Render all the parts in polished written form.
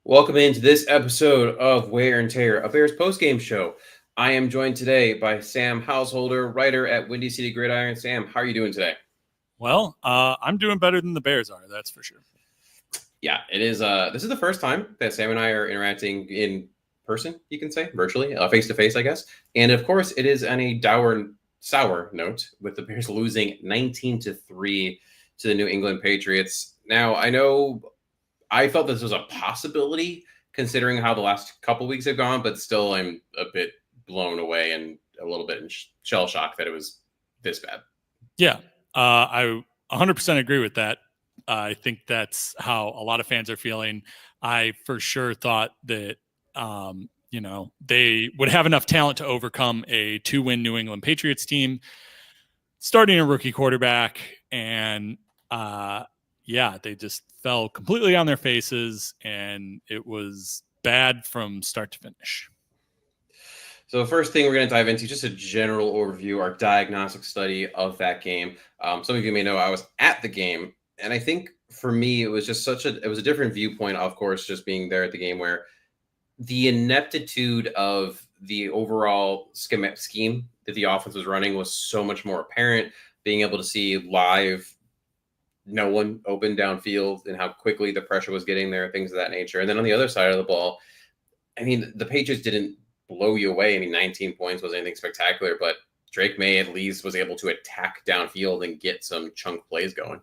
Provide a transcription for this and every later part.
Welcome into this episode of Wear and Tear, a Bears postgame show. I am joined today by Sam Householder, writer at Windy City Gridiron. Sam, how are you doing today? Well, I'm doing better than the Bears are, that's for sure. Yeah, it is. This is the first time that Sam and I are interacting in person, you can say, virtually, face to face, I guess. And of course, it is on a sour note with the Bears losing 19-3 to the New England Patriots. Now, I know I felt this was a possibility considering how the last couple weeks have gone, but still I'm a bit blown away and a little bit in shell shock that it was this bad. Yeah, I 100% agree with that. I think that's how a lot of fans are feeling. I for sure thought that, they would have enough talent to overcome a 2-win New England Patriots team, starting a rookie quarterback, and they just fell completely on their faces, and it was bad from start to finish. So the first thing we're going to dive into, just a general overview, our diagnostic study of that game. Some of you may know I was at the game, and I think for me it was just it was a different viewpoint, of course, just being there at the game, where the ineptitude of the overall scheme that the offense was running was so much more apparent. Being able to see live no one open downfield and how quickly the pressure was getting there, things of that nature. And then on the other side of the ball, I mean, the Patriots didn't blow you away. I mean, 19 points was anything spectacular, but Drake May at least was able to attack downfield and get some chunk plays going.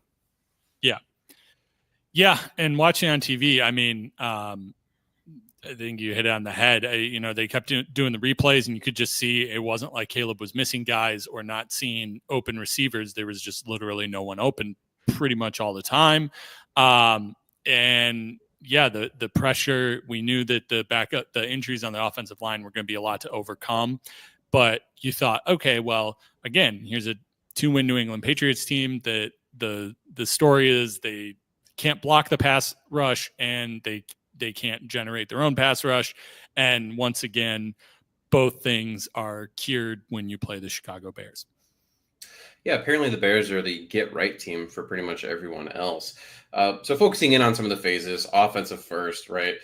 Yeah. And watching on TV, I mean, I think you hit it on the head. They kept doing the replays, and you could just see it wasn't like Caleb was missing guys or not seeing open receivers. There was just literally no one open pretty much all the time. The pressure, we knew that the injuries on the offensive line were going to be a lot to overcome. But you thought, okay, well, again, here's a 2-win New England Patriots team that the story is they can't block the pass rush, and they can't generate their own pass rush. And once again, both things are cured when you play the Chicago Bears. Yeah, apparently the Bears are the get-right team for pretty much everyone else. So focusing in on some of the phases, offensive first, right?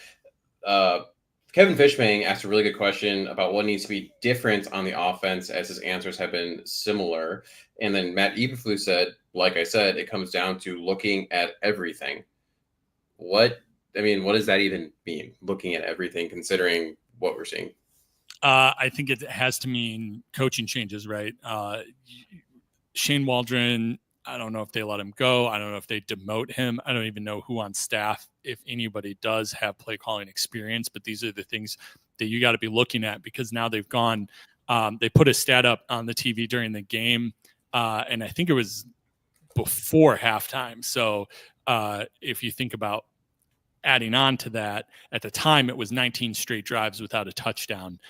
Kevin Fishbang asked a really good question about what needs to be different on the offense, as his answers have been similar. And then Matt Eberflus said, like I said, it comes down to looking at everything. What does that even mean, looking at everything, considering what we're seeing? I think it has to mean coaching changes, right? Shane Waldron, I don't know if they let him go. I don't know if they demote him. I don't even know who on staff, if anybody does have play calling experience, but these are the things that you got to be looking at, because now they've gone, they put a stat up on the TV during the game, and I think it was before halftime. So if you think about adding on to that, at the time it was 19 straight drives without a touchdown.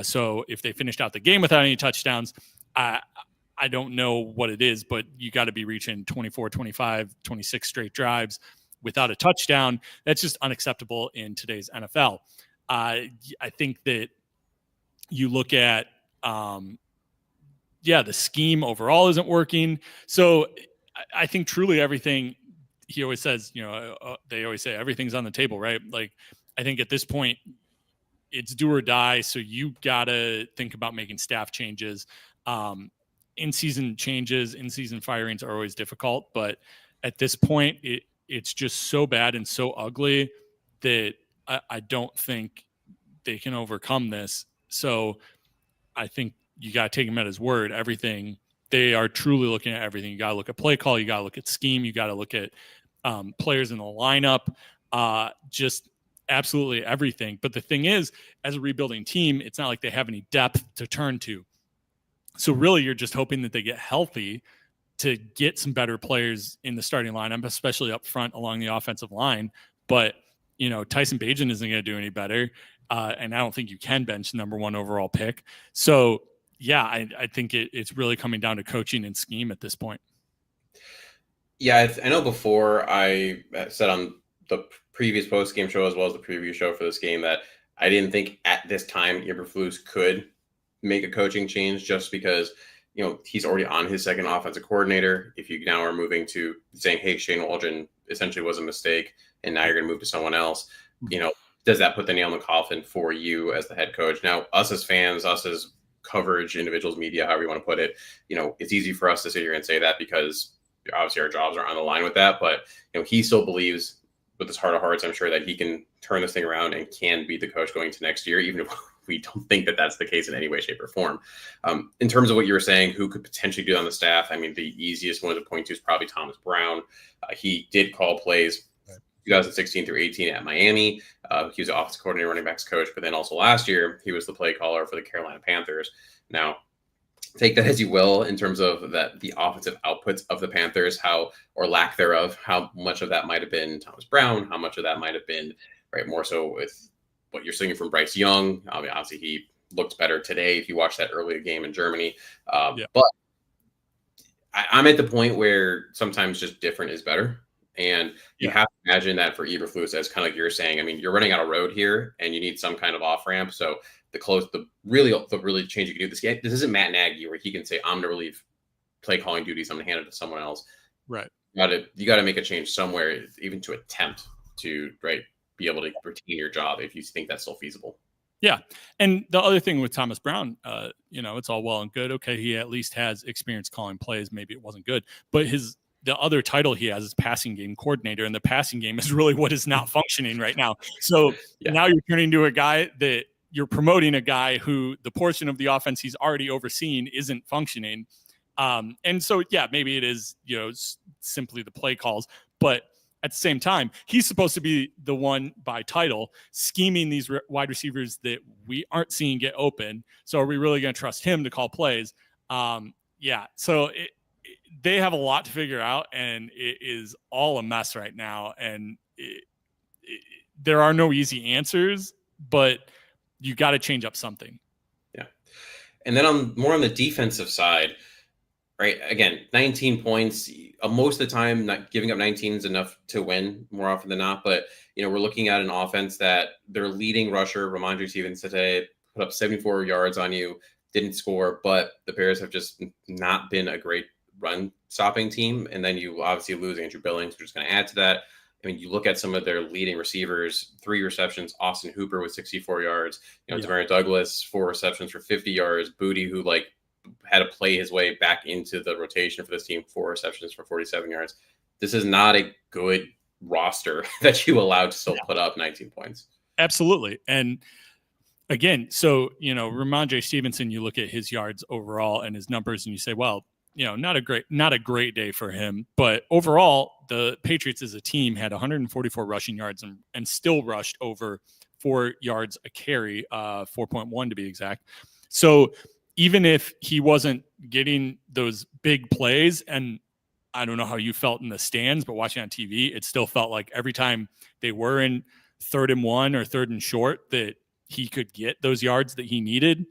So if they finished out the game without any touchdowns, I don't know what it is, but you got to be reaching 24, 25, 26 straight drives without a touchdown. That's just unacceptable in today's NFL. I think that you look at, the scheme overall isn't working. So I think truly everything, he always says, they always say everything's on the table, right? Like, I think at this point it's do or die. So you got to think about making staff changes. In-season changes, in-season firings are always difficult, but at this point, it's just so bad and so ugly that I don't think they can overcome this. So I think you got to take him at his word. Everything, they are truly looking at everything. You got to look at play call. You got to look at scheme. You got to look at players in the lineup, just absolutely everything. But the thing is, as a rebuilding team, it's not like they have any depth to turn to. So really, you're just hoping that they get healthy to get some better players in the starting lineup, especially up front along the offensive line. But, Tyson Bagent isn't going to do any better. And I don't think you can bench the number 1 overall pick. So, yeah, I think it's really coming down to coaching and scheme at this point. Yeah, I know before I said on the previous post-game show as well as the preview show for this game that I didn't think at this time Eberflus could make a coaching change, just because he's already on his second offensive coordinator. If you now are moving to saying, hey, Shane Waldron essentially was a mistake and now you're going to move to someone else, does that put the nail in the coffin for you as the head coach? Now, us as fans, us as coverage individuals, media, however you want to put it, it's easy for us to sit here and say that because obviously our jobs are on the line with that. But he still believes with his heart of hearts, I'm sure, that he can turn this thing around and can be the coach going to next year, even if we don't think that that's the case in any way, shape, or form. In terms of what you were saying, who could potentially do it on the staff? I mean, the easiest one to point to is probably Thomas Brown. He did call plays 2016 through 18 at Miami. He was the offensive coordinator, running backs coach, but then also last year, he was the play caller for the Carolina Panthers. Now, take that as you will in terms of the offensive outputs of the Panthers, how, or lack thereof, how much of that might have been Thomas Brown, how much of that might have been, right, more so with what you're seeing from Bryce Young. I mean, obviously, he looked better today if you watch that earlier game in Germany. But I'm at the point where sometimes just different is better. And you have to imagine that for Eberflus, as kind of like you're saying, I mean, you're running out of road here and you need some kind of off ramp. So the really change you can do this game. This isn't Matt Nagy where he can say, I'm going to relieve play calling duties. I'm going to hand it to someone else. Right. You got to make a change somewhere, even to attempt to be able to retain your job if you think that's still feasible. Yeah. And the other thing with Thomas Brown, it's all well and good. Okay. He at least has experience calling plays. Maybe it wasn't good, but the other title he has is passing game coordinator, and the passing game is really what is not functioning right now. So now you're turning to a guy that you're promoting, a guy who the portion of the offense he's already overseen isn't functioning. And so, maybe it is, simply the play calls, but at the same time, he's supposed to be the one by title scheming these wide receivers that we aren't seeing get open. So are we really going to trust him to call plays? So they have a lot to figure out, and it is all a mess right now. And there are no easy answers, but you got to change up something. Yeah. And then more on the defensive side, right? Again, 19 points. Most of the time, not giving up 19 is enough to win more often than not. But, we're looking at an offense that their leading rusher, Ramondre Stevens, today put up 74 yards on you, didn't score, but the Bears have just not been a great run stopping team. And then you obviously lose Andrew Billings, which is going to add to that. I mean, you look at some of their leading receivers, 3 receptions, Austin Hooper with 64 yards, Demario Douglas, 4 receptions for 50 yards, Booty, who had to play his way back into the rotation for this team, 4 receptions for 47 yards. This is not a good roster that you allowed to still put up 19 points. Absolutely. And again, so, Ramondre Stevenson, you look at his yards overall and his numbers and you say, well, not a great day for him, but overall the Patriots as a team had 144 rushing yards and still rushed over 4 yards a carry, 4.1 to be exact. So even if he wasn't getting those big plays, and I don't know how you felt in the stands, but watching on TV, it still felt like every time they were in 3rd and 1 or 3rd and short that he could get those yards that he needed.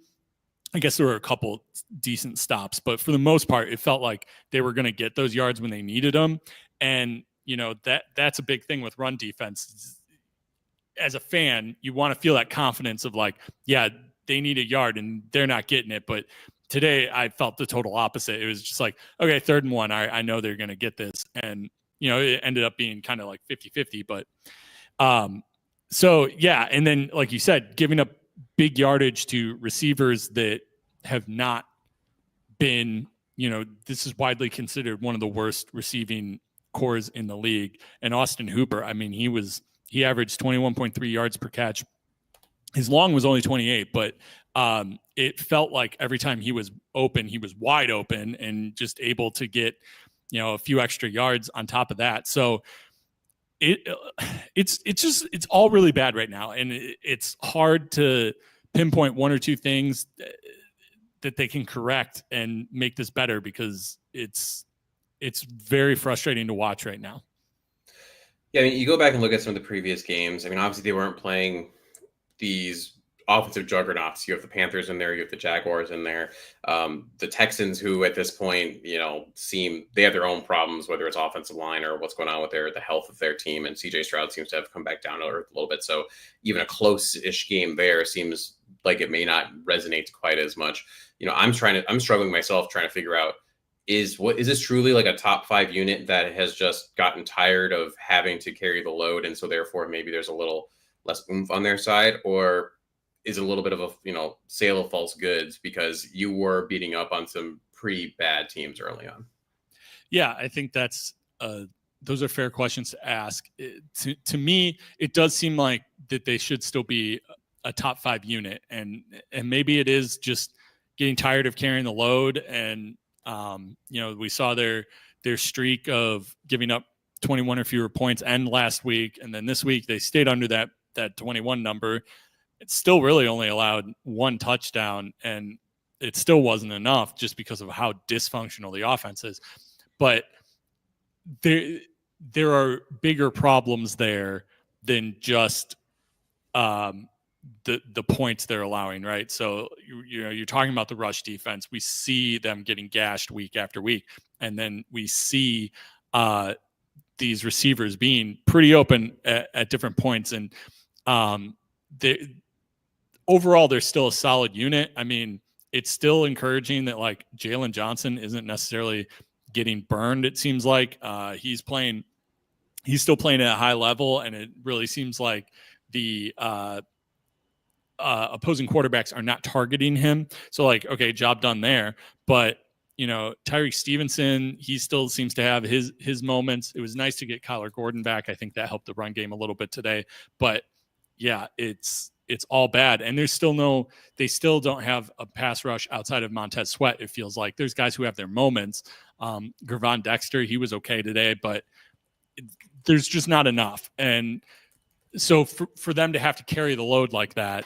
I guess there were a couple decent stops, but for the most part, it felt like they were going to get those yards when they needed them. And, that's a big thing with run defense. As a fan, you want to feel that confidence of they need a yard and they're not getting it. But today I felt the total opposite. It was just like, okay, 3rd and 1, I know they're going to get this. And, it ended up being kind of like 50-50, but and then like you said, giving up big yardage to receivers that have not been, this is widely considered one of the worst receiving cores in the league. And Austin Hooper, I mean, he averaged 21.3 yards per catch. His long was only 28, but it felt like every time he was open, he was wide open and just able to get, a few extra yards on top of that. So it's all really bad right now. And it's hard to pinpoint 1 or 2 things that they can correct and make this better, because it's very frustrating to watch right now. Yeah, I mean, you go back and look at some of the previous games. I mean, obviously they weren't playing these offensive juggernauts. You have the Panthers in there, you have the Jaguars in there, the Texans, who at this point, they have their own problems, whether it's offensive line or what's going on with the health of their team. And CJ Stroud seems to have come back down to earth a little bit. So even a close-ish game there seems like it may not resonate quite as much. I'm struggling myself trying to figure out, is this truly like a top 5 unit that has just gotten tired of having to carry the load? And so therefore maybe there's a little less oomph on their side, or is it a little bit of a sale of false goods because you were beating up on some pretty bad teams early on? Yeah, I think those are fair questions to ask. To me, it does seem like that they should still be a top 5 unit, and maybe it is just getting tired of carrying the load. And we saw their streak of giving up 21 or fewer points end last week, and then this week they stayed under that 21 number. It still really only allowed 1 touchdown, and it still wasn't enough just because of how dysfunctional the offense is. But there are bigger problems there than just the points they're allowing, right? So you're talking about the rush defense. We see them getting gashed week after week, and then we see these receivers being pretty open at different points. And overall, they're still a solid unit. I mean, it's still encouraging that like Jalen Johnson isn't necessarily getting burned. It seems like he's still playing at a high level, and it really seems like the opposing quarterbacks are not targeting him. So like, okay, job done there. But Tyreek Stevenson, he still seems to have his moments. It was nice to get Kyler Gordon back. I think that helped the run game a little bit today. But yeah, it's all bad. And they still don't have a pass rush outside of Montez Sweat. It feels like there's guys who have their moments. Gervon Dexter, he was okay today, but there's just not enough. And so for them to have to carry the load like that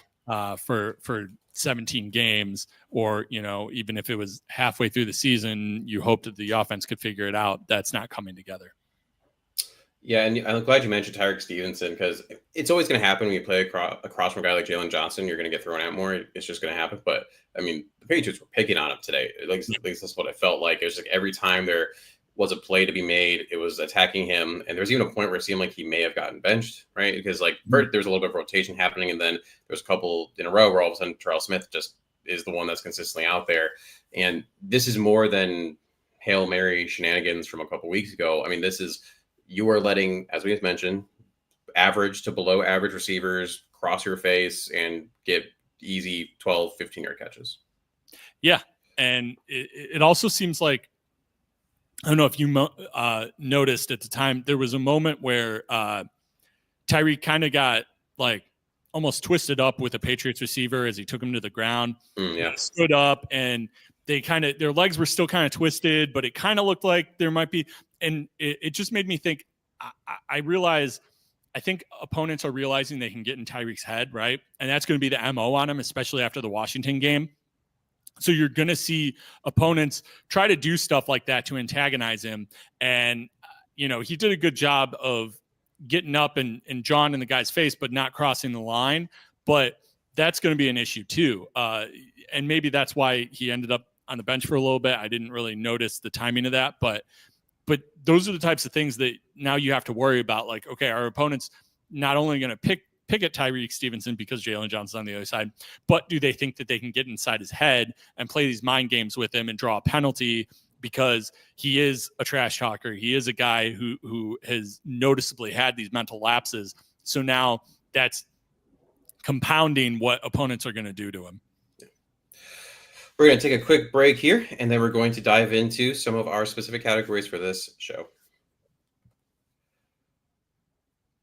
for 17 games, or even if it was halfway through the season, you hope that the offense could figure it out. That's not coming together. Yeah, and I'm glad you mentioned Tyreek Stevenson, because it's always going to happen when you play across from a guy like Jalen Johnson. You're going to get thrown at more. It's just going to happen. But I mean, the Patriots were picking on him today. At least that's what it felt like. It was like every time there was a play to be made, it was attacking him. And there was even a point where it seemed like he may have gotten benched, right? Because like first there was a little bit of rotation happening, and then there's a couple in a row where all of a sudden Terrell Smith just is the one that's consistently out there. And this is more than Hail Mary shenanigans from a couple weeks ago. I mean, you are letting, as we just mentioned, average to below average receivers cross your face and get easy 12, 15-yard catches. Yeah. And it also seems like, I don't know if you noticed at the time, there was a moment where Tyreek kind of got like almost twisted up with a Patriots receiver as he took him to the ground. Yeah. He stood up, and their legs were still kind of twisted, but it kind of looked like there might be, and it just made me think, I realize, I think opponents are realizing they can get in Tyreek's head, right? And that's going to be the MO on him, especially after the Washington game. So you're going to see opponents try to do stuff like that to antagonize him. And, he did a good job of getting up and jawing in the guy's face, but not crossing the line. But that's going to be an issue too. And maybe that's why he ended up on the bench for a little bit. I didn't really notice the timing of that, but those are the types of things that now you have to worry about. Like, okay, our opponents not only going to pick at Tyreek Stevenson because Jalen Johnson's on the other side, but do they think that they can get inside his head and play these mind games with him and draw a penalty because he is a trash talker? He is a guy who has noticeably had these mental lapses. So now that's compounding what opponents are going to do to him. We're going to take a quick break here, and then we're going to dive into some of our specific categories for this show.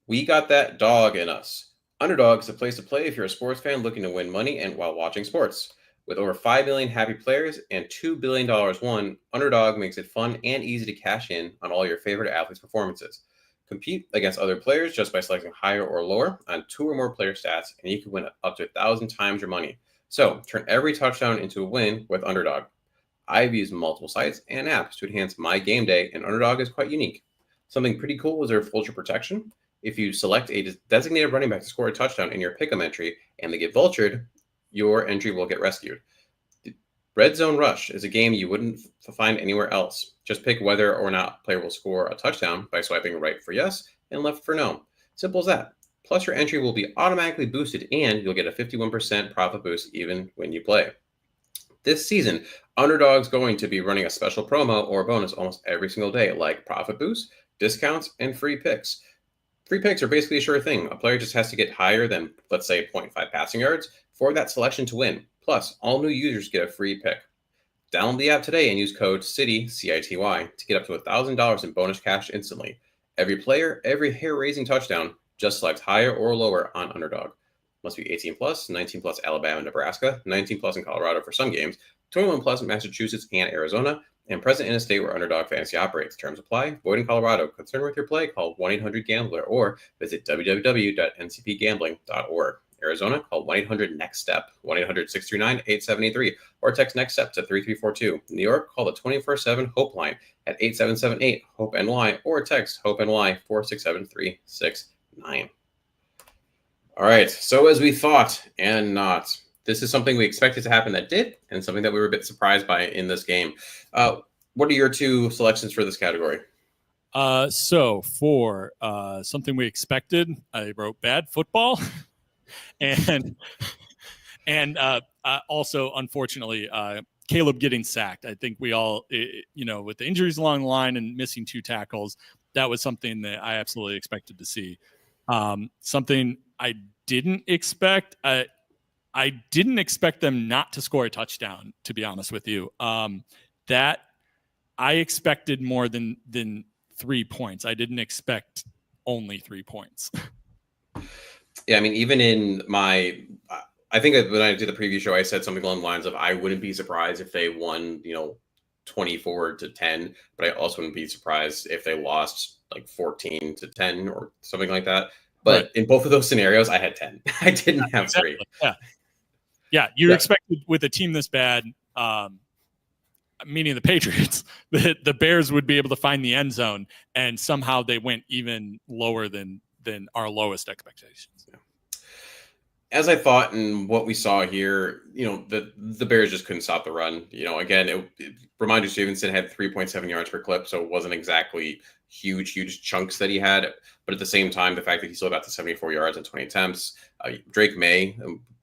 We got that dog in us. Underdog is a place to play if you're a sports fan looking to win money and while watching sports. With over 5 million happy players and $2 billion won, Underdog makes it fun and easy to cash in on all your favorite athletes' performances. Compete against other players just by selecting higher or lower on 2 or more player stats, and you can win up to 1,000 times your money. So turn every touchdown into a win with Underdog. I've used multiple sites and apps to enhance my game day, and Underdog is quite unique. Something pretty cool is their vulture protection. If you select a designated running back to score a touchdown in your pick'em entry and they get vultured, your entry will get rescued. Red Zone Rush is a game you wouldn't find anywhere else. Just pick whether or not a player will score a touchdown by swiping right for yes and left for no. Simple as that. Plus, your entry will be automatically boosted and you'll get a 51% profit boost even when you play. This season, Underdog's going to be running a special promo or bonus almost every single day, like profit boost, discounts, and free picks. Free picks are basically a sure thing. A player just has to get higher than, let's say, 0.5 passing yards for that selection to win. Plus, all new users get a free pick. Download the app today and use code CITY, CITY, to get up to $1,000 in bonus cash instantly. Every player, every hair-raising touchdown, just select higher or lower on Underdog. Must be 18 plus, 19 plus Alabama, Nebraska, 19 plus in Colorado for some games, 21 plus in Massachusetts and Arizona, and present in a state where Underdog Fantasy operates. Terms apply. Void in Colorado. Concerned with your play? Call 1-800-GAMBLER or visit www.ncpgambling.org. Arizona, call 1-800-NEXT-STEP, 1-800-639-8783, or text NEXT STEP to 3342. New York, call the 24/7 HOPE line at 8778-HOPE-NY or text HOPE-NY 467-369. All right, so as we thought and not, this is something we expected to happen that did, and something that we were a bit surprised by in this game. What are your two selections for this category? So for something we expected, I wrote bad football. and also, unfortunately, Caleb getting sacked. I think we all, with the injuries along the line and missing 2 tackles, that was something that I absolutely expected to see. Something I didn't expect. I didn't expect them not to score a touchdown, to be honest with you. That I expected more than 3 points. I didn't expect only 3 points. Yeah, I mean, even in my, I think when I did the preview show, I said something along the lines of, I wouldn't be surprised if they won, 24-10, but I also wouldn't be surprised if they lost like 14-10 or something like that. But right. In both of those scenarios, I had 10. I didn't have 3. Yeah. You expected with a team this bad, meaning the Patriots, the Bears would be able to find the end zone, and somehow they went even lower than our lowest expectations. Yeah. As I thought, and what we saw here, the Bears just couldn't stop the run. Again, Ramondre Stevenson had 3.7 yards per clip, so it wasn't exactly huge chunks that he had. But at the same time, the fact that he still got to 74 yards and 20 attempts, Drake May,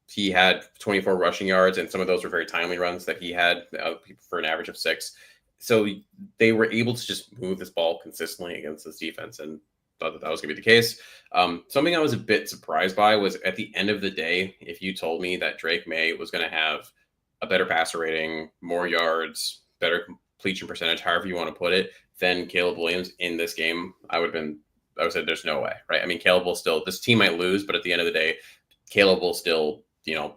he had 24 rushing yards, and some of those were very timely runs that he had for an average of 6. So they were able to just move this ball consistently against this defense, and thought that was going to be the case. Something I was a bit surprised by was at the end of the day, if you told me that Drake May was going to have a better passer rating, more yards, better completion percentage, however you want to put it, than Caleb Williams in this game, I would have said there's no way, right? I mean, Caleb will still, this team might lose, but at the end of the day, Caleb will still,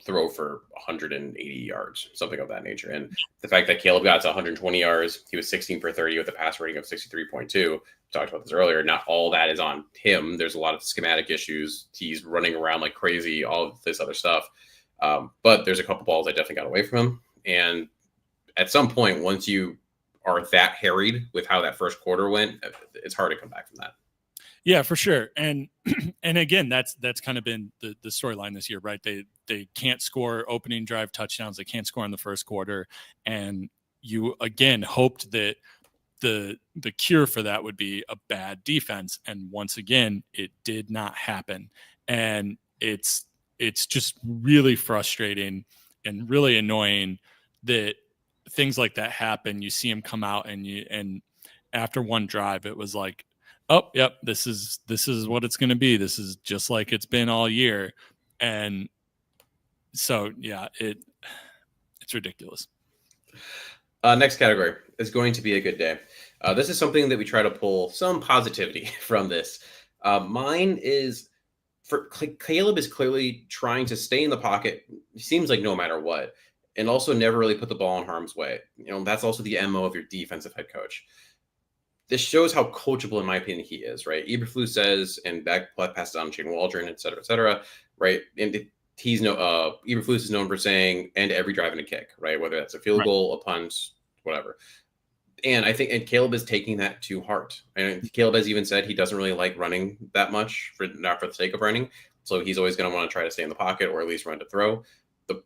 throw for 180 yards, something of that nature. And the fact that Caleb got to 120 yards, he was 16 for 30 with a pass rating of 63.2. Talked about this earlier. Not all that is on him. There's a lot of schematic issues. He's running around like crazy, all of this other stuff. But there's a couple balls I definitely got away from him. And at some point, once you are that harried with how that first quarter went, it's hard to come back from that. Yeah, for sure. And again, that's kind of been the storyline this year, right? They can't score opening drive touchdowns. They can't score in the first quarter. And you, again, hoped that the cure for that would be a bad defense. And once again, it did not happen. And it's just really frustrating and really annoying that things like that happen. You see them come out and after one drive, it was like, oh, yep, this is what it's going to be. This is just like it's been all year. And so, yeah, it's ridiculous. Next category is going to be a good day. This is something that we try to pull some positivity from this. Mine is, Caleb is clearly trying to stay in the pocket, seems like no matter what, and also never really put the ball in harm's way. That's also the MO of your defensive head coach. This shows how coachable, in my opinion, he is, right? Eberflus says, and that passes on to Shane Waldron, et cetera, right? And Eberflus is known for saying, end every drive in a kick, right? Whether that's a field goal, a punt, whatever. And I think, and Caleb is taking that to heart. And Caleb has even said he doesn't really like running that much, not for the sake of running. So he's always going to want to try to stay in the pocket or at least run to throw. The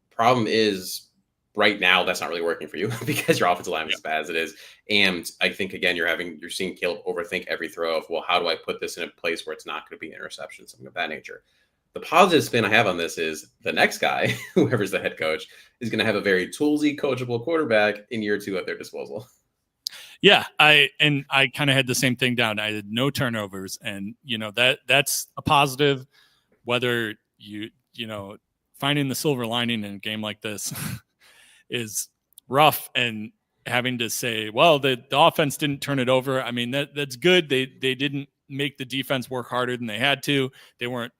problem is, right now, that's not really working for you because your offensive line is as bad as it is. And I think, again, you're seeing Caleb overthink every throw of, well, how do I put this in a place where it's not going to be an interception, something of that nature. The positive spin I have on this is the next guy, whoever's the head coach, is going to have a very toolsy, coachable quarterback in year 2 at their disposal. Yeah, I kind of had the same thing down. I had no turnovers, and that's a positive. Whether finding the silver lining in a game like this is rough, and having to say, well, the offense didn't turn it over. I mean, that's good. They didn't make the defense work harder than they had to. They weren't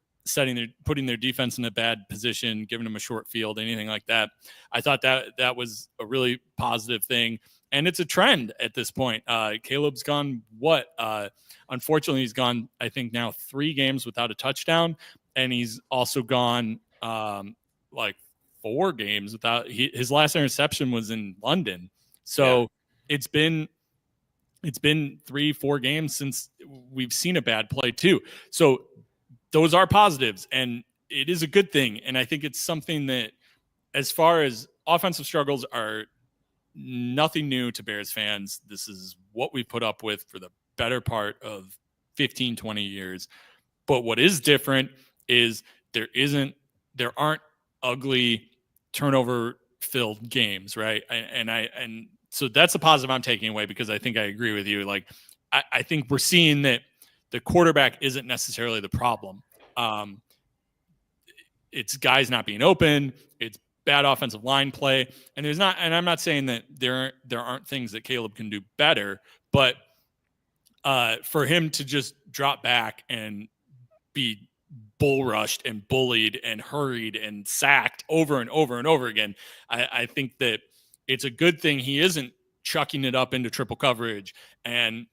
putting their defense in a bad position, giving them a short field, anything like that. I thought that was a really positive thing. And it's a trend at this point. Caleb's gone unfortunately, he's gone, I think now 3 games without a touchdown. And he's also gone like 4 games without his last interception was in London. So it's been 3-4 games since we've seen a bad play too. So those are positives, and it is a good thing. And I think it's something that, as far as offensive struggles are nothing new to Bears fans. This is what we put up with for the better part of 15, 20 years. But what is different is there aren't ugly turnover filled games, right? And so that's a positive I'm taking away, because I think I agree with you. Like, I think we're seeing that the quarterback isn't necessarily the problem. It's guys not being open. It's bad offensive line play. And I'm not saying that there aren't things that Caleb can do better, but for him to just drop back and be bull rushed and bullied and hurried and sacked over and over and over again, I think that it's a good thing he isn't chucking it up into triple coverage. And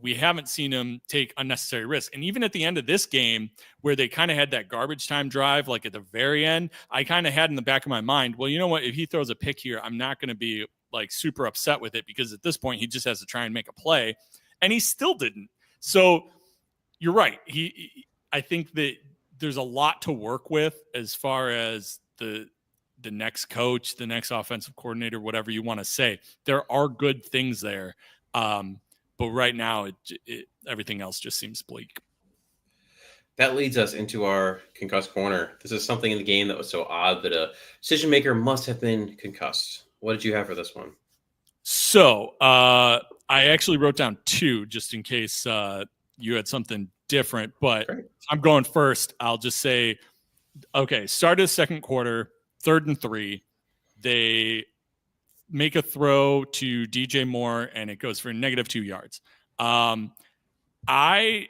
we haven't seen him take unnecessary risks. And even at the end of this game, where they kind of had that garbage time drive, like at the very end, I kind of had in the back of my mind, well, you know what? If he throws a pick here, I'm not going to be like super upset with it, because at this point he just has to try and make a play. And he still didn't. So you're right. I think that there's a lot to work with as far as the next coach, the next offensive coordinator, whatever you want to say. There are good things there. But right now, everything else just seems bleak. That leads us into our concussed corner. This is something in the game that was so odd that a decision maker must have been concussed. What did you have for this one? So I actually wrote down 2 just in case you had something different. But Great. I'm going first. I'll just say, okay, start of the second quarter, 3rd and 3. They make a throw to DJ Moore, and it goes for -2 yards. I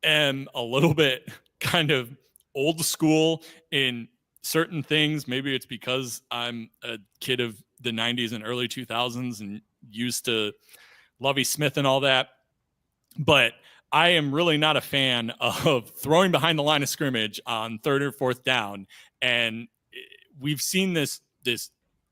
am a little bit kind of old school in certain things. Maybe it's because I'm a kid of the 90s and early 2000s and used to Lovie Smith and all that. But I am really not a fan of throwing behind the line of scrimmage on 3rd or 4th down. And we've seen this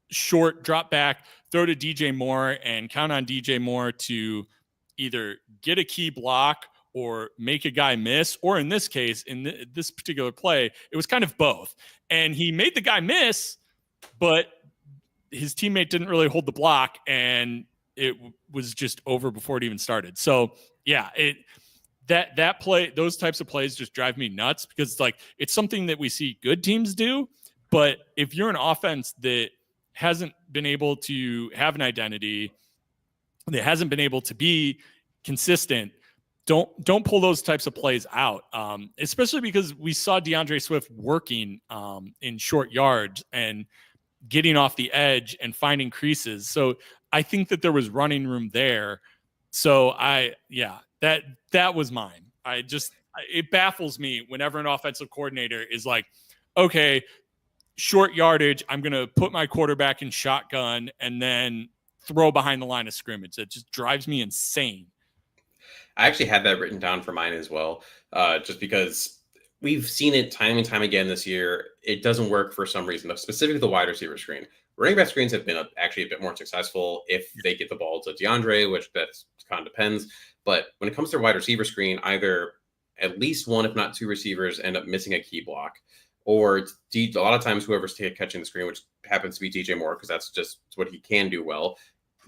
short drop back, throw to DJ Moore, and count on DJ Moore to either get a key block or make a guy miss, or in this case, in this particular play, it was kind of both. And he made the guy miss, but his teammate didn't really hold the block, and it was just over before it even started. So yeah, that play, those types of plays just drive me nuts, because it's something that we see good teams do. But if you're an offense that hasn't been able to have an identity, that hasn't been able to be consistent, don't pull those types of plays out, especially because we saw DeAndre Swift working in short yards and getting off the edge and finding creases. So I think that there was running room there. So that was mine. It baffles me whenever an offensive coordinator is like, okay, short yardage, I'm going to put my quarterback in shotgun and then throw behind the line of scrimmage. It just drives me insane. I actually had that written down for mine as well, just because we've seen it time and time again this year. It doesn't work for some reason, specifically the wide receiver screen. Running back screens have been actually a bit more successful if they get the ball to DeAndre, which that's kind of depends. But when it comes to wide receiver screen, either at least one, if not 2 receivers end up missing a key block. Or a lot of times whoever's catching the screen, which happens to be DJ Moore, because that's just what he can do well,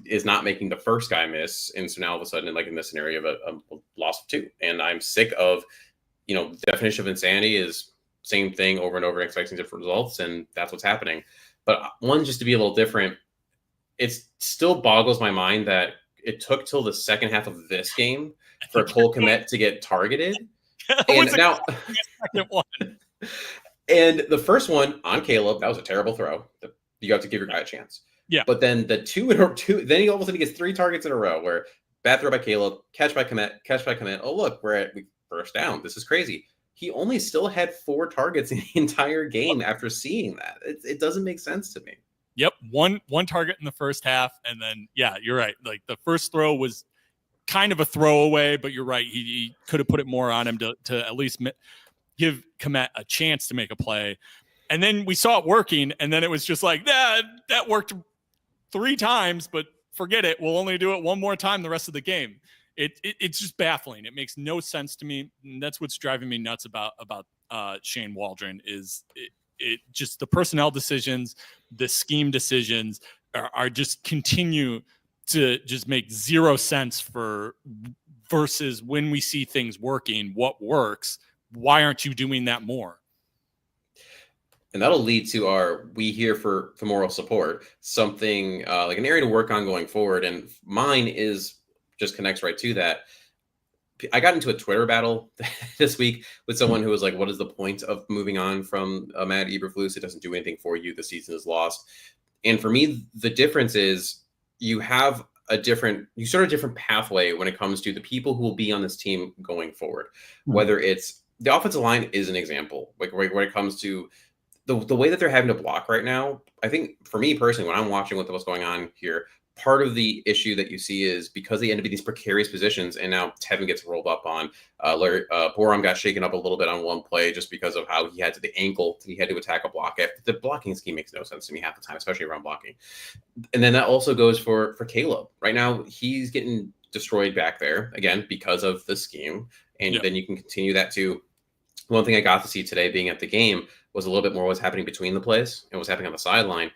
is not making the first guy miss. And so now all of a sudden, like in this scenario, of a loss of 2. And I'm sick of, the definition of insanity is same thing over and over, expecting different results. And that's what's happening. But one, just to be a little different, it still boggles my mind that it took till the second half of this game I for think Cole Kmet to get targeted. that And was now, a second one. and the first one on Caleb, that was a terrible throw. You have to give your guy a chance. Yeah. But then the two, then he all of a sudden gets 3 targets in a row where bad throw by Caleb, catch by Kmet. Oh, look, we're at first down. This is crazy. He only still had 4 targets in the entire game after seeing that. It doesn't make sense to me. Yep. One target in the first half. And then, yeah, you're right. Like the first throw was kind of a throwaway, but you're right. He could have put it more on him to at least give Kmet a chance to make a play. And then we saw it working. And then it was just like, that worked 3 times, but forget it. We'll only do it one more time the rest of the game. It's just baffling. It makes no sense to me. And that's what's driving me nuts about Shane Waldron is it just the personnel decisions, the scheme decisions are just continue to just make zero sense versus when we see things working, what works. Why aren't you doing that more? And that'll lead to we here for moral support, something like an area to work on going forward. And mine just connects right to that. I got into a Twitter battle this week with someone who was like, what is the point of moving on from Matt Eberflus? It doesn't do anything for you. The season is lost. And for me, the difference is you start a different pathway when it comes to the people who will be on this team going forward. Mm-hmm. Whether it's the offensive line is an example, like when it comes to the way that they're having to block right now. I think for me personally, when I'm watching what's going on here, part of the issue that you see is because they end up in these precarious positions, and now Tevin gets rolled up on. Borom got shaken up a little bit on one play just because of how he had to the ankle. He had to attack a block. The blocking scheme makes no sense to me half the time, especially around blocking. And then that also goes for Caleb. Right now, he's getting destroyed back there, again, because of the scheme. And then you can continue that too. One thing I got to see today being at the game was a little bit more what's happening between the plays and what's happening on the sideline.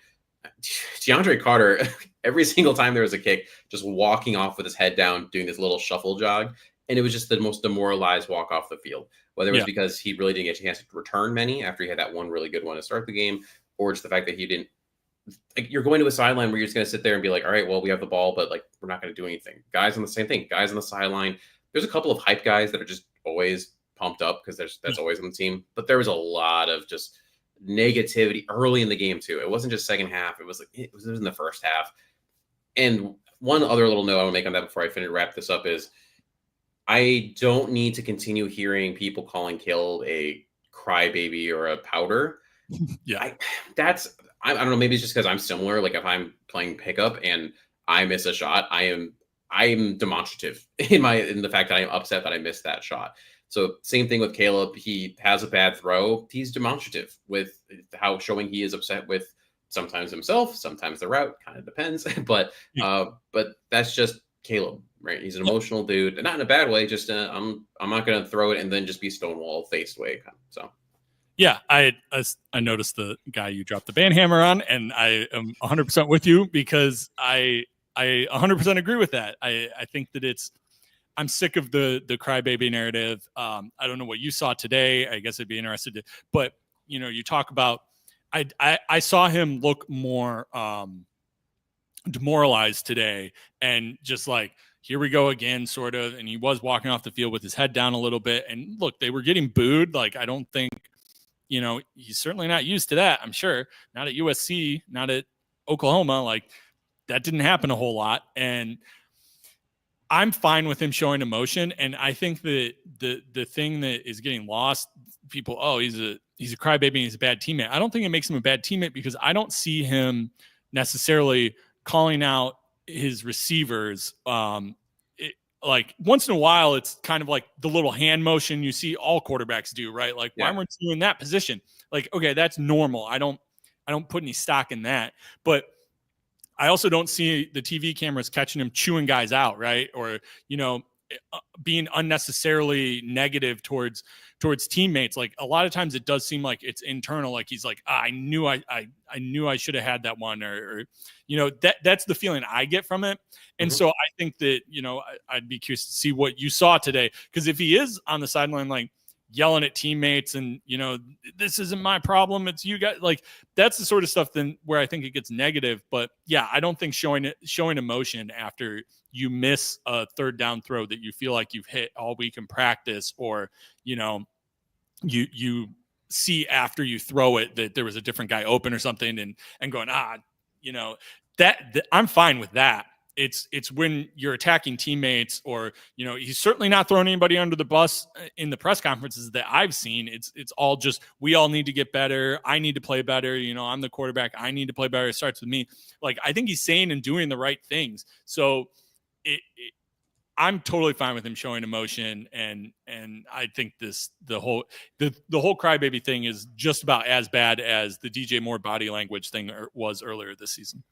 DeAndre Carter, every single time there was a kick, just walking off with his head down, doing this little shuffle jog. And it was just the most demoralized walk off the field, whether it was because he really didn't get a chance to return many after he had that one really good one to start the game, or just the fact that he didn't. Like, you're going to a sideline where you're just going to sit there and be like, all right, well, we have the ball, but like, we're not going to do anything. Guys on the same thing, guys on the sideline. There's a couple of hype guys that are just always pumped up because that's always on the team. But there was a lot of just negativity early in the game too. It wasn't just second half. It was in the first half. And one other little note I want to make on that before I wrap this up is I don't need to continue hearing people calling Caleb a crybaby or a powder. I don't know. Maybe it's just because I'm similar. Like if I'm playing pickup and I miss a shot, I'm demonstrative in the fact that I'm upset that I missed that shot. So same thing with Caleb. He has a bad throw. He's demonstrative with how showing he is upset with sometimes himself, sometimes the route. Kind of depends. But that's just Caleb, right? He's an emotional dude, not in a bad way. Just I'm not going to throw it and then just be stonewall faced way. So. Yeah, I noticed the guy you dropped the banhammer on, and I am 100% with you because I 100% agree with that. I think that I'm sick of the crybaby narrative. I don't know what you saw today. I guess I'd be interested but you talk about, I saw him look more demoralized today and just like, here we go again, sort of. And he was walking off the field with his head down a little bit. And look, they were getting booed. Like, I don't think, he's certainly not used to that. I'm sure not at USC, not at Oklahoma. Like, that didn't happen a whole lot. And I'm fine with him showing emotion. And I think that the thing that is getting lost, people, he's a crybaby and he's a bad teammate. I don't think it makes him a bad teammate because I don't see him necessarily calling out his receivers. Like once in a while, it's kind of like the little hand motion you see all quarterbacks do, right? Like, why weren't you in that position? Like, okay, that's normal. I don't put any stock in that. But I also don't see the TV cameras catching him chewing guys out, right? Or, being unnecessarily negative towards teammates. Like a lot of times it does seem like it's internal. Like he's like, I knew I should have had that one or that's the feeling I get from it. And so I think that, I'd be curious to see what you saw today. Because if he is on the sideline, like, yelling at teammates and, this isn't my problem, it's you guys. Like, that's the sort of stuff then where I think it gets negative. But yeah, I don't think showing emotion after you miss a third down throw that you feel like you've hit all week in practice, or, you see after you throw it that there was a different guy open or something, and going, that I'm fine with that. It's when you're attacking teammates, or he's certainly not throwing anybody under the bus in the press conferences that I've seen. It's all just, we all need to get better. I need to play better. I'm the quarterback. I need to play better. It starts with me. Like, I think he's saying and doing the right things. So I'm totally fine with him showing emotion, and I think the whole crybaby thing is just about as bad as the DJ Moore body language thing was earlier this season.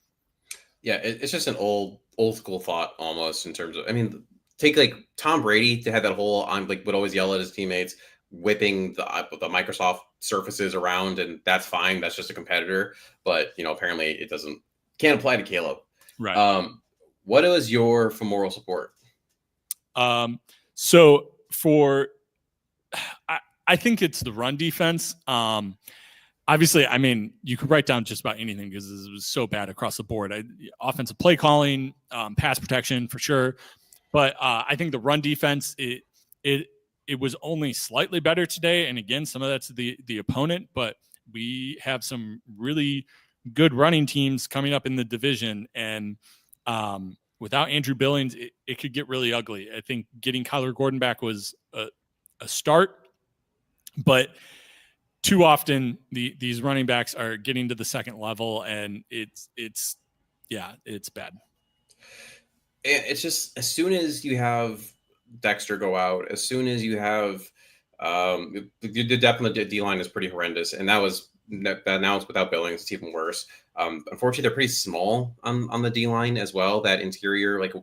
Yeah, it's just an old school thought almost, in terms of, I mean, take like Tom Brady to have that whole, would always yell at his teammates, whipping the Microsoft surfaces around, and that's fine. That's just a competitor. But apparently it can't apply to Caleb. Right. What was your femoral support? So I think it's the run defense. Obviously, I mean, you could write down just about anything because it was so bad across the board. Offensive play calling, pass protection for sure. But I think the run defense, it was only slightly better today. And again, some of that's the opponent, but we have some really good running teams coming up in the division. And without Andrew Billings, it could get really ugly. I think getting Kyler Gordon back was a start, but too often these running backs are getting to the second level, and it's bad. It's just, as soon as you have Dexter go out, as soon as you have the depth of the D line is pretty horrendous, and now it's without Billings, it's even worse. Unfortunately, they're pretty small on the D line as well. That interior, like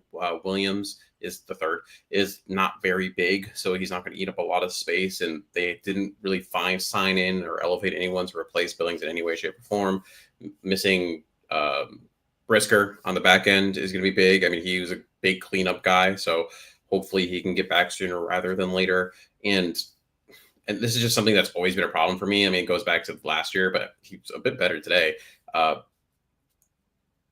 Williams is the third, is not very big, so he's not going to eat up a lot of space. And they didn't really sign in or elevate anyone to replace Billings in any way, shape, or form. Missing Brisker on the back end is going to be big. I mean, he was a big cleanup guy, so hopefully he can get back sooner rather than later. And this is just something that's always been a problem for me. I mean, it goes back to last year, but he's a bit better today.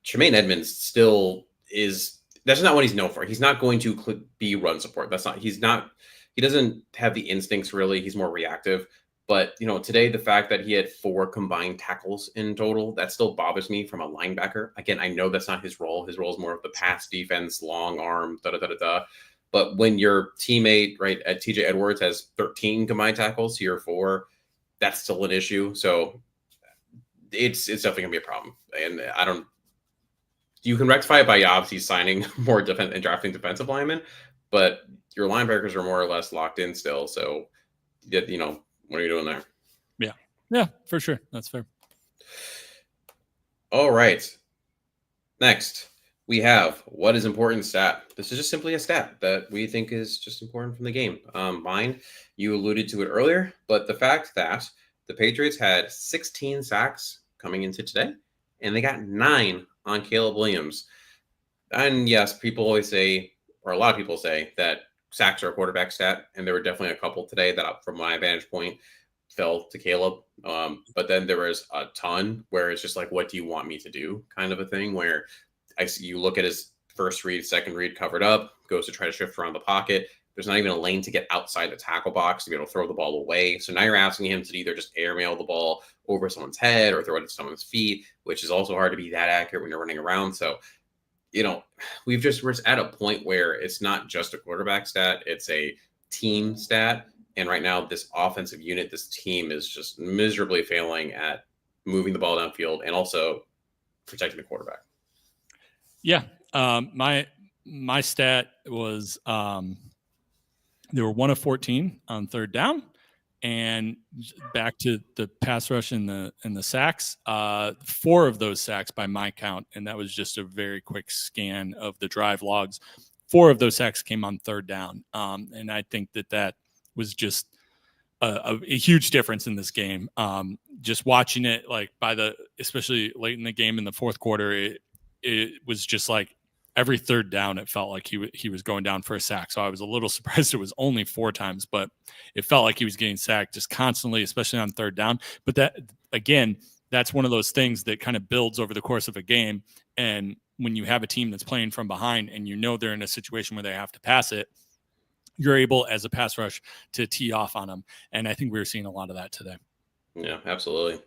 Tremaine Edmonds still is, that's not what he's known for. He's not going to be run support. He doesn't have the instincts really. He's more reactive. But, today, the fact that he had 4 combined tackles in total, that still bothers me from a linebacker. Again, I know that's not his role. His role is more of the pass defense, long arm, da-da-da-da-da. But when your teammate, right, at TJ Edwards has 13 combined tackles, here 4, that's still an issue. So it's definitely going to be a problem. And you can rectify it by obviously signing more defense and drafting defensive linemen, but your linebackers are more or less locked in still. So, what are you doing there? Yeah, for sure. That's fair. All right. Next, we have what is important stat. This is just simply a stat that we think is just important from the game. Mine, you alluded to it earlier, but the fact that the Patriots had 16 sacks coming into today, and they got 9 on Caleb Williams. And yes, people always say, or a lot of people say, that sacks are a quarterback stat, and there were definitely a couple today that, from my vantage point, fell to Caleb. But then there was a ton where it's just like, what do you want me to do, kind of a thing, where you look at his first read, second read covered up, goes to try to shift around the pocket. There's not even a lane to get outside the tackle box to be able to throw the ball away. So now you're asking him to either just airmail the ball over someone's head or throw it at someone's feet, which is also hard to be that accurate when you're running around. So, we're just at a point where it's not just a quarterback stat, it's a team stat. And right now, this offensive unit, this team is just miserably failing at moving the ball downfield and also protecting the quarterback. Yeah. My stat was they were 1 of 14 on third down, and back to the pass rush and the sacks, 4 of those sacks by my count. And that was just a very quick scan of the drive logs. 4 of those sacks came on third down. And I think that was just a huge difference in this game. Just watching it, like especially late in the game in the fourth quarter, it was just like, every third down, it felt like he was going down for a sack. So I was a little surprised it was only 4 times, but it felt like he was getting sacked just constantly, especially on third down. But that, again, that's one of those things that kind of builds over the course of a game. And when you have a team that's playing from behind and you know they're in a situation where they have to pass it, you're able as a pass rush to tee off on them. And I think we were seeing a lot of that today. Yeah, absolutely.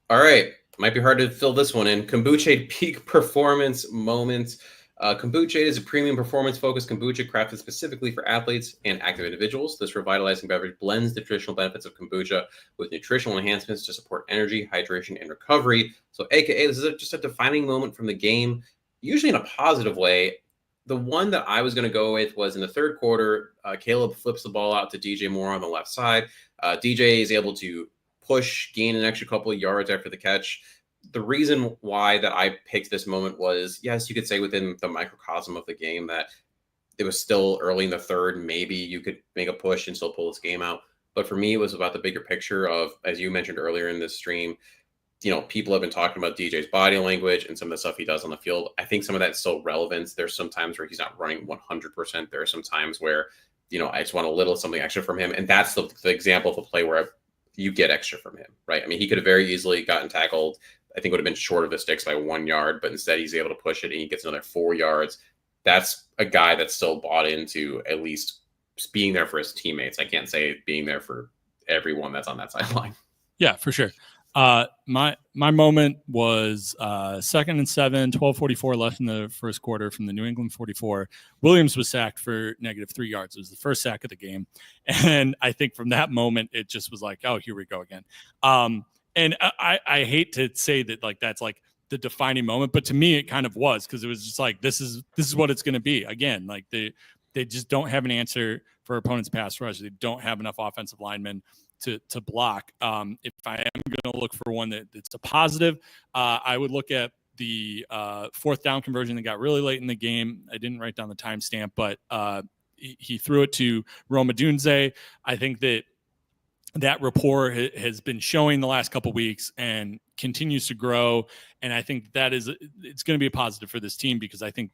All right. Might be hard to fill this one in. Kombucha peak performance moments. Kombucha is a premium performance-focused kombucha crafted specifically for athletes and active individuals. This revitalizing beverage blends the traditional benefits of kombucha with nutritional enhancements to support energy, hydration, and recovery. So, AKA, this is just a defining moment from the game, usually in a positive way. The one that I was going to go with was in the third quarter. Caleb flips the ball out to DJ Moore on the left side. DJ is able to push, gain an extra couple of yards after the catch. The reason why that I picked this moment was, yes, you could say within the microcosm of the game that it was still early in the third. Maybe you could make a push and still pull this game out. But for me, it was about the bigger picture of, as you mentioned earlier in this stream, people have been talking about DJ's body language and some of the stuff he does on the field. I think some of that's still relevant. There's some times where he's not running 100%. There are some times where, I just want a little something extra from him. And that's the example of a play where you get extra from him, right? I mean, he could have very easily gotten tackled. I think would have been short of the sticks by 1 yard, but instead he's able to push it and he gets another 4 yards. That's a guy that's still bought into at least being there for his teammates. I can't say being there for everyone that's on that sideline. Yeah, for sure. My moment was 2nd and 7, 12:44 left in the first quarter from the New England 44. Williams was sacked for -3 yards. It was the first sack of the game. And I think from that moment, it just was like, oh, here we go again. And I hate to say that like that's like the defining moment, but to me it kind of was, because it was just like this is what it's going to be again. Like they just don't have an answer for opponents' pass rush. They don't have enough offensive linemen to block. If I am going to look for one that's a positive, I would look at the 4th down conversion that got really late in the game. I didn't write down the timestamp, but he threw it to Roma Dunze. I think that rapport has been showing the last couple of weeks and continues to grow. And I think it's going to be a positive for this team, because I think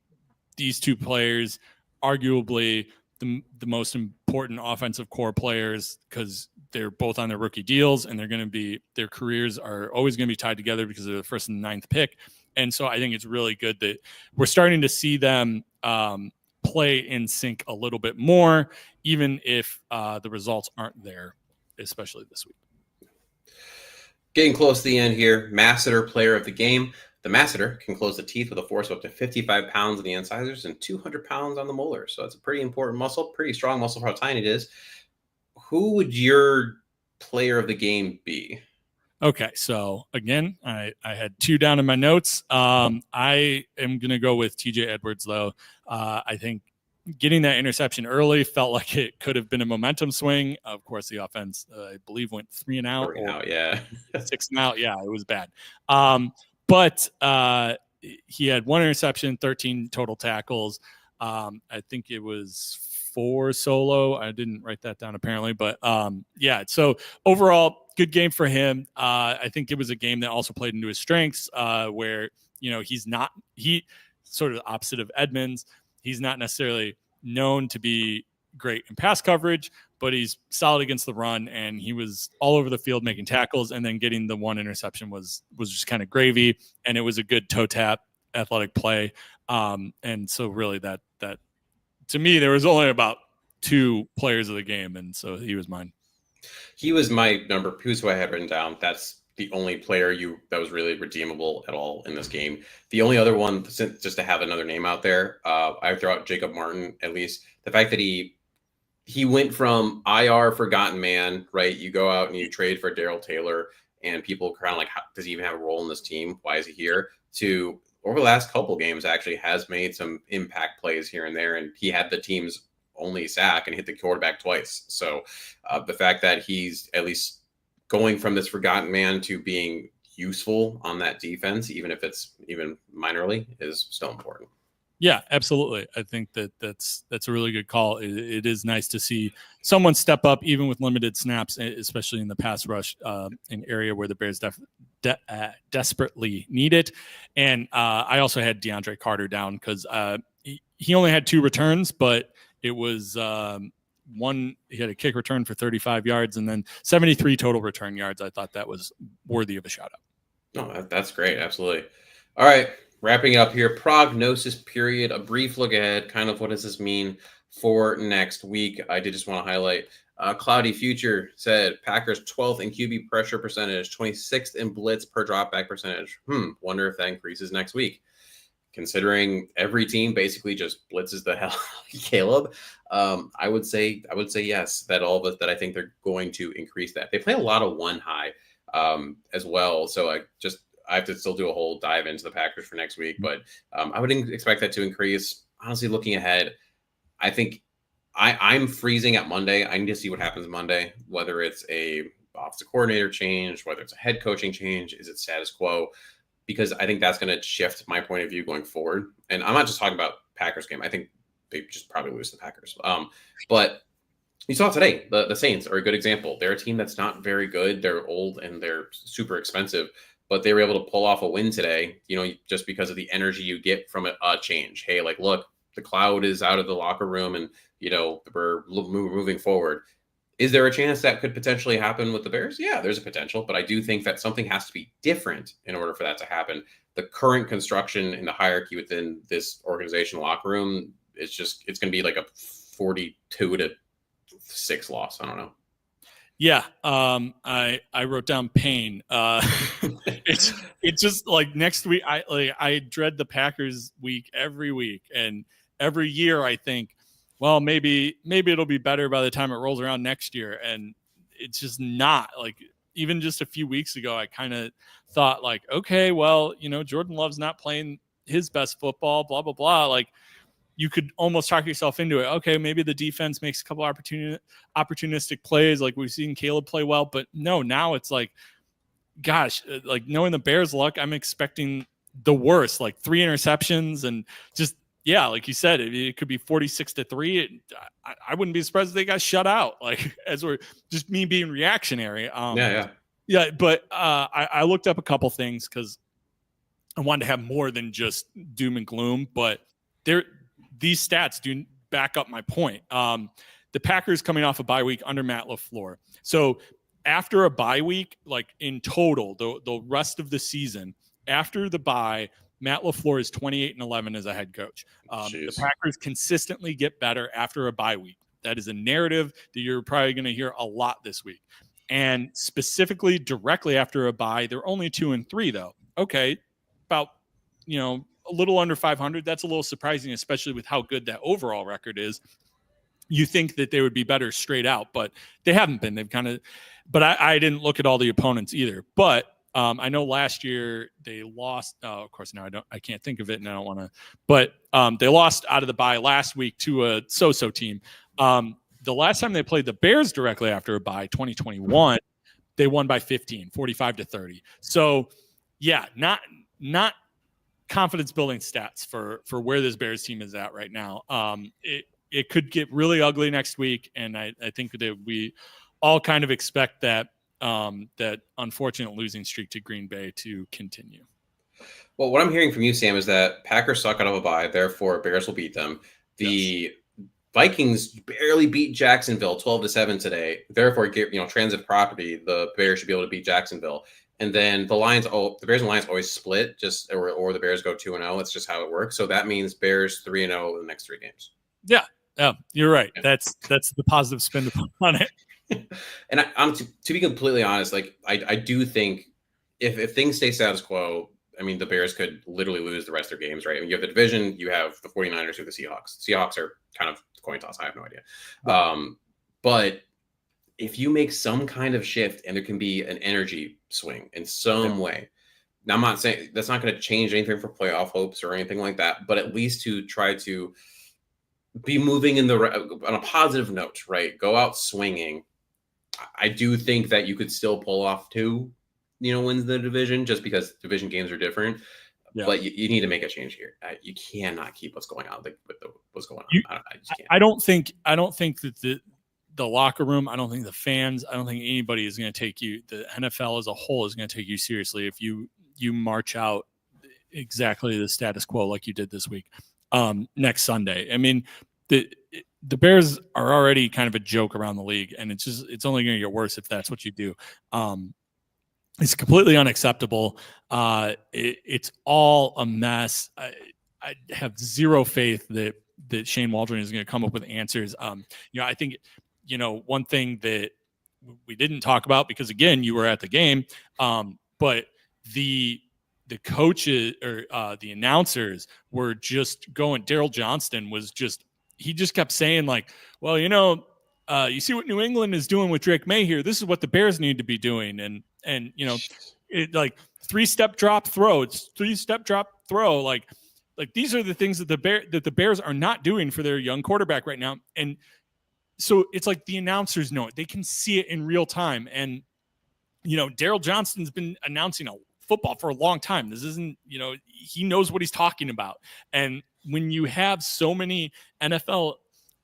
these two players, arguably the most important offensive core players, because they're both on their rookie deals and their careers are always going to be tied together because they're the 1st and 9th pick. And so I think it's really good that we're starting to see them play in sync a little bit more, even if the results aren't there, especially this week. Getting close to the end here. Masseter, player of the game. The masseter can close the teeth with a force of up to 55 pounds on the incisors and 200 pounds on the molars. So that's a pretty important muscle, pretty strong muscle for how tiny it is. Who would your player of the game be? Okay, so again, I had 2 down in my notes. I am going to go with TJ Edwards, though. I think getting that interception early felt like it could have been a momentum swing. Of course, the offense, I believe, went 3 and out. 3 and out, yeah. 6 and out. Yeah, it was bad. But he had 1 interception, 13 total tackles. I think it was 4 solo. I didn't write that down apparently, but yeah. So overall, good game for him. I think it was a game that also played into his strengths, where he sort of the opposite of Edmonds. He's not necessarily known to be great in pass coverage, but he's solid against the run, and he was all over the field making tackles, and then getting the 1 interception was just kind of gravy, and it was a good toe tap athletic play. And so really that to me, there was only about 2 players of the game, and so he was mine. He was my number. He was who I had written down. That's the only player that was really redeemable at all in this game. The only other one, just to have another name out there, I throw out Jacob Martin. At least the fact that he went from IR forgotten man, right? You go out and you trade for Darrell Taylor, and people kind of like, does he even have a role in this team? Why is he here? To over the last couple games, actually has made some impact plays here and there, and he had the team's only sack and hit the quarterback twice. So the fact that he's at least going from this forgotten man to being useful on that defense, even if it's even minorly, is still important. Yeah, absolutely. I think that's a really good call. It is nice to see someone step up, even with limited snaps, especially in the pass rush, an area where the Bears desperately need it. And I also had DeAndre Carter down because he only had 2 returns, but it was one. He had a kick return for 35 yards and then 73 total return yards. I thought that was worthy of a shout out. No, that's great. Absolutely. All right. Wrapping it up here. Prognosis period. A brief look ahead. Kind of what does this mean for next week? I did just want to highlight Cloudy Future said Packers 12th in QB pressure percentage, 26th in blitz per dropback percentage. Wonder if that increases next week. Considering every team basically just blitzes the hell Caleb, I would say yes. That I think they're going to increase that. They play a lot of one high as well, so I have to still do a whole dive into the Packers for next week, but I would expect that to increase. Honestly, looking ahead, I think I'm freezing at Monday. I need to see what happens Monday, whether it's a offensive coordinator change, whether it's a head coaching change, is it status quo? Because I think that's going to shift my point of view going forward. And I'm not just talking about Packers game. I think they just probably lose the Packers. But you saw today, the Saints are a good example. They're a team that's not very good. They're old and they're super expensive, but they were able to pull off a win today, just because of the energy you get from a change. Hey, like, look, the cloud is out of the locker room and, we're moving forward. Is there a chance that could potentially happen with the Bears? Yeah, there's a potential, but I do think that something has to be different in order for that to happen. The current construction in the hierarchy within this organization locker room, it's going to be like a 42-6 loss. I don't know. Yeah, I wrote down pain. It's just like next week. I dread the Packers week every week, and every year I think, well, maybe it'll be better by the time it rolls around next year, and it's just not. Like, even just a few weeks ago, I kind of thought like, okay, well, Jordan Love's not playing his best football, blah blah blah. Like, you could almost talk yourself into it. Okay, maybe the defense makes a couple opportunistic plays, like we've seen Caleb play well, but no, now it's like, gosh, like knowing the Bears' luck, I'm expecting the worst, like 3 interceptions and just. Yeah, like you said, it could be 46-3. I wouldn't be surprised if they got shut out. Like, as we're just me being reactionary. Yeah. But I looked up a couple things because I wanted to have more than just doom and gloom. But these stats do back up my point. The Packers coming off a bye week under Matt LaFleur. So after a bye week, like in total, the rest of the season after the bye, Matt LaFleur is 28-11 as a head coach. The Packers consistently get better after a bye week. That is a narrative that you're probably going to hear a lot this week. And specifically directly after a bye, they're only 2-3 though. Okay. About, a little under 500. That's a little surprising, especially with how good that overall record is. You think that they would be better straight out, but they haven't been. They've kind of, but I didn't look at all the opponents either. But I know last year they lost. Of course, now I can't think of it, and I don't want to. But they lost out of the bye last week to a so-so team. The last time they played the Bears directly after a bye, 2021, they won by 15, 45-30. So, yeah, not confidence building stats for where this Bears team is at right now. It could get really ugly next week, and I think that we all kind of expect that. That unfortunate losing streak to Green Bay to continue. Well, what I'm hearing from you, Sam, is that Packers suck out of a bye, therefore Bears will beat them. The Vikings barely beat Jacksonville 12-7 today, therefore transit property. The Bears should be able to beat Jacksonville, and then the Lions. The Bears and Lions always split, or the Bears go 2-0. It's just how it works. So that means Bears 3-0 in the next 3 games. Yeah, you're right. Yeah. That's the positive spin to put on it. And to be completely honest, like I do think if things stay status quo, I mean, the Bears could literally lose the rest of their games, right? I mean, you have the division, you have the 49ers or the Seahawks. Seahawks are kind of coin toss. I have no idea. But if you make some kind of shift and there can be an energy swing in some way, now I'm not saying that's not going to change anything for playoff hopes or anything like that, but at least to try to be moving on a positive note, right? Go out swinging. I do think that you could still pull off 2, wins the division just because division games are different. Yeah. But you need to make a change here. You cannot keep what's going on with what's going on. I just can't. I don't think that the locker room, I don't think the fans, I don't think anybody is going to take you, the NFL as a whole is going to take you seriously if you march out exactly the status quo like you did this week next Sunday. I mean, the Bears are already kind of a joke around the league, and it's only going to get worse if that's what you do. It's completely unacceptable. It's all a mess. I have zero faith that Shane Waldron is going to come up with answers. I think, one thing that we didn't talk about, because again, you were at the game, but the coaches or the announcers were just going. Daryl Johnston he just kept saying like, well, you see what New England is doing with Drake May here. This is what the Bears need to be doing. And it like 3-step drop throw. It's 3-step drop throw. Like these are the things that the Bears are not doing for their young quarterback right now. And so it's like the announcers know it. They can see it in real time. And, Daryl Johnston's been announcing football for a long time. This isn't, he knows what he's talking about. And when you have so many NFL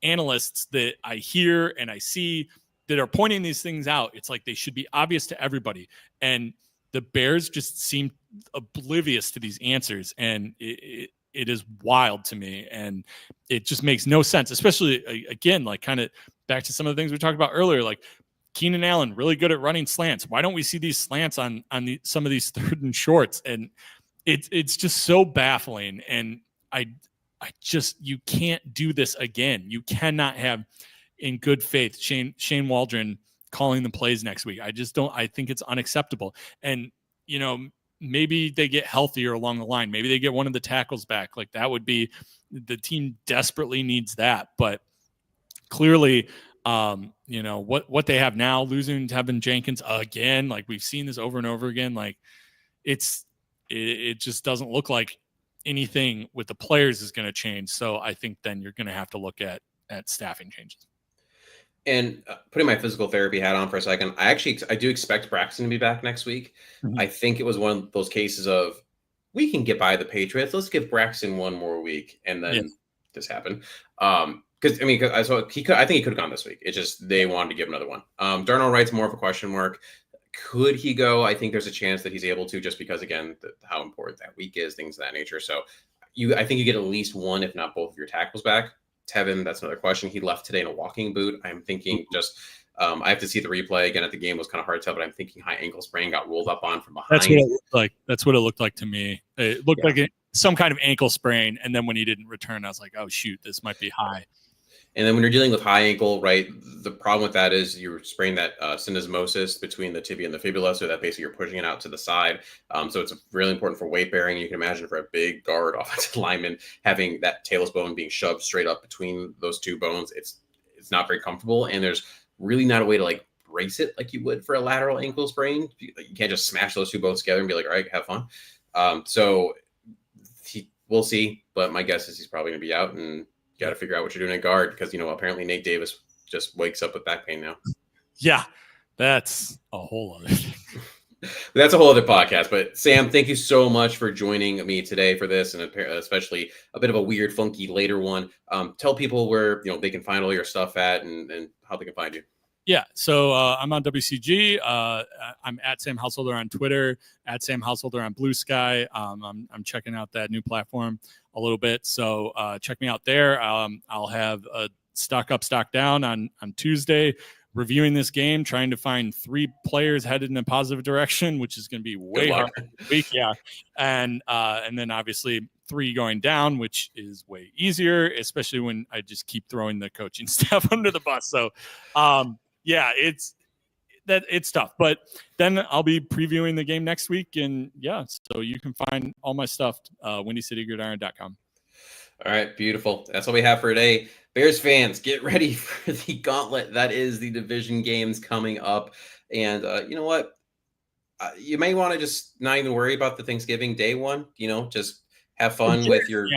analysts that I hear and I see that are pointing these things out, it's like they should be obvious to everybody. And the Bears just seem oblivious to these answers. And it is wild to me. And it just makes no sense, especially again, like kind of back to some of the things we talked about earlier, like Keenan Allen, really good at running slants. Why don't we see these slants on some of these third and shorts? And it's just so baffling. And you can't do this again. You cannot have, in good faith, Shane Waldron calling the plays next week. I think it's unacceptable. And, maybe they get healthier along the line. Maybe they get one of the tackles back. Like that would be, the team desperately needs that. But clearly, what they have now, losing Tevin Jenkins again, like we've seen this over and over again. Like it just doesn't look like anything with the players is going to change. So I think then you're going to have to look at staffing changes. And putting my physical therapy hat on for a second, I do expect Braxton to be back next week. Mm-hmm. I think it was one of those cases of, we can get by the Patriots. Let's give Braxton one more week. And then this happened. I think he could have gone this week. It's just, they wanted to give another one. Darnell Wright's more of a question mark. Could he go? I think there's a chance that he's able to, just because, again, how important that week is, things of that nature. So I think you get at least one, if not both of your tackles back. Tevin, that's another question. He left today in a walking boot. I'm thinking I have to see the replay again. At the game, it was kind of hard to tell, but I'm thinking high ankle sprain, got rolled up on from behind. That's what it looked like. That's what it looked like to me. It looked like some kind of ankle sprain, and then when he didn't return, I was like, oh shoot, this might be high. And then when you're dealing with high ankle, right, the problem with that is you're spraying that syndesmosis between the tibia and the fibula, so that basically you're pushing it out to the side. So it's really important for weight bearing. You can imagine for a big guard offensive lineman having that talus bone being shoved straight up between those two bones. It's not very comfortable, and there's really not a way to like brace it like you would for a lateral ankle sprain. You can't just smash those two bones together and be like, all right, have fun. We'll see, but my guess is he's probably going to be out, and got to figure out what you're doing at guard, because apparently Nate Davis just wakes up with back pain now. Yeah, that's a whole other thing. That's a whole other podcast. But Sam, thank you so much for joining me today for this, and especially a bit of a weird, funky later one. Tell people where they can find all your stuff at, and how they can find you. Yeah, so I'm on WCG. I'm at Sam Householder on Twitter, at Sam Householder on Blue Sky. I'm checking out that new platform a little bit, so check me out there. I'll have a stock up, stock down on Tuesday, reviewing this game, trying to find 3 players headed in a positive direction, which is going to be way harder this week. Yeah, and then obviously 3 going down, which is way easier, especially when I just keep throwing the coaching staff under the bus. So. Yeah, it's tough, but then I'll be previewing the game next week, and so you can find all my stuff WindyCityGridiron.com. All right, beautiful. That's all we have for today. Bears fans, get ready for the gauntlet that is the division games coming up, and you know what? You may want to just not even worry about the Thanksgiving day one. Just have fun with your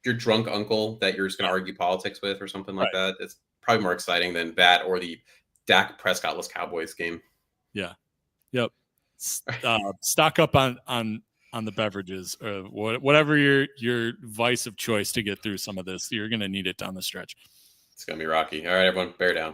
drunk uncle that you're just going to argue politics with or something like that. It's probably more exciting than that or the Dak Prescottless Cowboys game. Yeah. Yep. Stock up on the beverages, or whatever your vice of choice to get through some of this. You're going to need it down the stretch. It's going to be rocky. All right, everyone, bear down.